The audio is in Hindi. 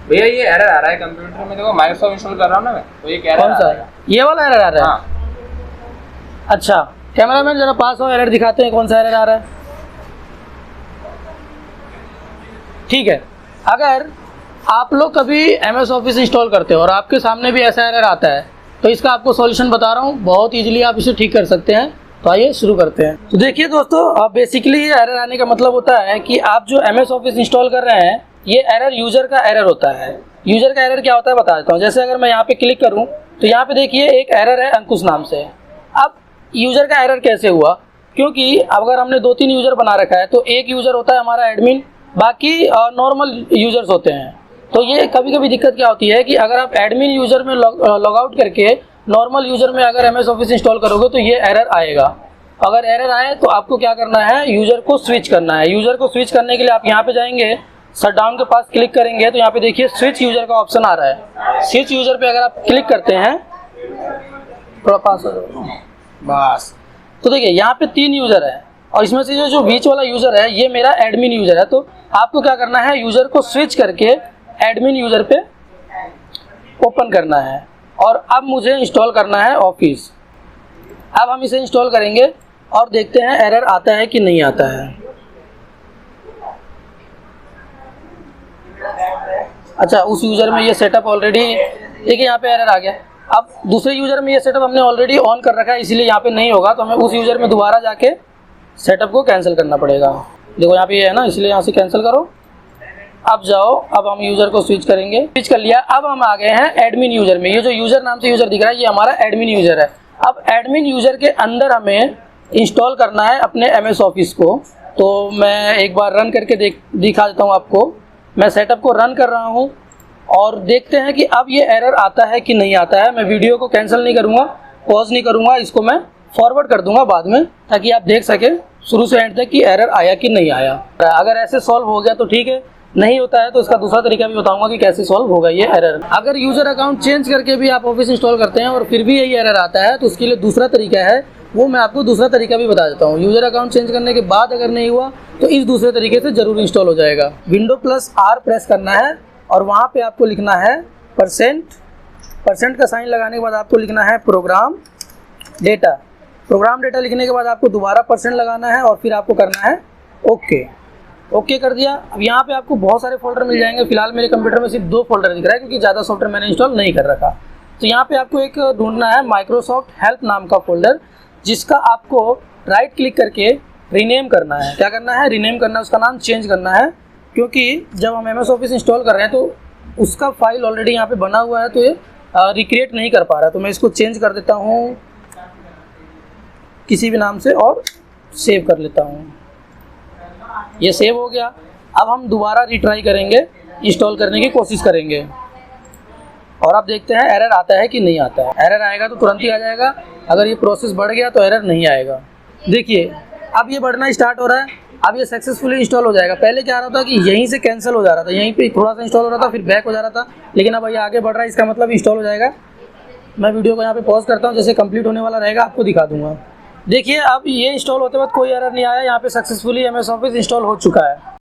भैया ये एरर आ रहा है कंप्यूटर में, देखो माइक्रोसॉफ्ट इंस्टॉल कर रहा हूँ ना मैं, तो ये क्या कौन सा है? ये वाला एरर आ रहा है? हाँ। अच्छा कैमरामैन जरा पास हो, एरर दिखाते हैं कौन सा एरर आ रहा है। ठीक है, अगर आप लोग कभी MS ऑफिस इंस्टॉल करते हो और आपके सामने भी ऐसा एरर आता है तो इसका आपको सॉल्यूशन बता रहा हूँ, बहुत इजीली आप इसे ठीक कर सकते हैं। तो आइए शुरू करते हैं। तो देखिए दोस्तों, बेसिकली ये एरर आने का मतलब होता है कि आप जो MS ऑफिस इंस्टॉल कर रहे हैं ये एरर यूज़र का एरर होता है। यूज़र का एरर क्या होता है बता देता हूँ। जैसे अगर मैं यहाँ पे क्लिक करूँ तो यहाँ पे देखिए एक एरर है अंकुश नाम से। अब यूज़र का एरर कैसे हुआ, क्योंकि अगर हमने 2-3 यूज़र बना रखा है तो एक यूज़र होता है हमारा एडमिन, बाकी नॉर्मल यूज़र्स होते हैं। तो ये कभी कभी दिक्कत क्या होती है कि अगर आप एडमिन यूज़र में लॉग आउट करके नॉर्मल यूज़र में अगर MS ऑफिस इंस्टॉल करोगे तो ये एरर आएगा। अगर एरर आए तो आपको क्या करना है, यूज़र को स्विच करना है। यूज़र को स्विच करने के लिए आप यहाँ पे जाएंगे, शटडाउन के पास क्लिक करेंगे तो यहाँ पे देखिए स्विच यूज़र का ऑप्शन आ रहा है। स्विच यूज़र पे अगर आप क्लिक करते हैं, थोड़ा पास हो बस, तो देखिए यहाँ पे 3 यूज़र है और इसमें से जो बीच वाला यूज़र है ये मेरा एडमिन यूज़र है। तो आपको क्या करना है, यूज़र को स्विच करके एडमिन यूज़र पे ओपन करना है और अब मुझे इंस्टॉल करना है ऑफिस। अब हम इसे इंस्टॉल करेंगे और देखते हैं एरर आता है कि नहीं आता है। अच्छा, उस यूज़र में ये सेटअप ऑलरेडी, देखिए यहाँ पे एरर आ गया। अब दूसरे यूज़र में ये सेटअप हमने ऑलरेडी ऑन कर रखा है इसलिए यहाँ पे नहीं होगा, तो हमें उस यूज़र में दोबारा जाके सेटअप को कैंसिल करना पड़ेगा। देखो यहाँ पे ये है ना, इसलिए यहाँ से कैंसिल करो। अब जाओ, अब हम यूज़र को स्विच करेंगे। स्विच कर लिया, अब हम आ गए हैं एडमिन यूज़र में। ये जो यूज़र नाम से यूज़र दिख रहा है ये हमारा एडमिन यूज़र है। अब एडमिन यूज़र के अंदर हमें इंस्टॉल करना है अपने MS ऑफिस को। तो मैं एक बार रन करके दिखा देता हूँ आपको। मैं सेटअप को रन कर रहा हूँ और देखते हैं कि अब ये एरर आता है कि नहीं आता है। मैं वीडियो को कैंसिल नहीं करूँगा, पॉज नहीं करूँगा, इसको मैं फॉरवर्ड कर दूँगा बाद में, ताकि आप देख सकें शुरू से एंड तक कि एरर आया कि नहीं आया। अगर ऐसे सॉल्व हो गया तो ठीक है, नहीं होता है तो इसका दूसरा तरीका भी बताऊंगा कि कैसे सॉल्व होगा ये एरर। अगर यूज़र अकाउंट चेंज करके भी आप ऑफिस इंस्टॉल करते हैं और फिर भी यही एरर आता है तो उसके लिए दूसरा तरीका है, वो मैं आपको दूसरा तरीका भी बता देता हूँ। यूज़र अकाउंट चेंज करने के बाद अगर नहीं हुआ तो इस दूसरे तरीके से ज़रूर इंस्टॉल हो जाएगा। Windows+R प्रेस करना है और वहाँ पर आपको लिखना है परसेंट का साइन लगाने के बाद आपको लिखना है प्रोग्राम डेटा लिखने के बाद आपको दोबारा परसेंट लगाना है और फिर आपको करना है ओके कर दिया। अब यहाँ पे आपको बहुत सारे फोल्डर मिल जाएंगे। फिलहाल मेरे कंप्यूटर में सिर्फ 2 फोल्डर दिख रहा है क्योंकि ज़्यादा सॉफ्टवेयर मैंने इंस्टॉल नहीं कर रखा। तो यहाँ पे आपको एक ढूंढना है माइक्रोसॉफ्ट हेल्प नाम का फोल्डर, जिसका आपको राइट क्लिक करके रीनेम करना है। क्या करना है, रीनेम करना है, उसका नाम चेंज करना है। क्योंकि जब हम MS ऑफिस इंस्टॉल कर रहे हैं तो उसका फाइल ऑलरेडी यहाँ पर बना हुआ है तो ये रिक्रिएट नहीं कर पा रहा। तो मैं इसको चेंज कर देता हूँ किसी भी नाम से और सेव कर लेता हूँ। ये सेव हो गया। अब हम दोबारा रिट्राई करेंगे, इंस्टॉल करने की कोशिश करेंगे और अब देखते हैं एरर आता है कि नहीं आता है। एरर आएगा तो तुरंत ही आ जाएगा, अगर ये प्रोसेस बढ़ गया तो एरर नहीं आएगा। देखिए अब ये बढ़ना स्टार्ट हो रहा है, अब ये सक्सेसफुली इंस्टॉल हो जाएगा। पहले क्या रहा था कि यहीं से कैंसिल हो जा रहा था, यहीं पे थोड़ा सा इंस्टॉल हो रहा था फिर बैक हो जा रहा था, लेकिन अब ये आगे बढ़ रहा है, इसका मतलब इंस्टॉल हो जाएगा। मैं वीडियो को यहाँ पे पॉज करता हूँ, जैसे कंप्लीट होने वाला रहेगा आपको दिखा दूंगा। देखिए अब ये इंस्टॉल होते वक्त कोई एरर नहीं आया, यहाँ पे सक्सेसफुली MS ऑफिस इंस्टॉल हो चुका है।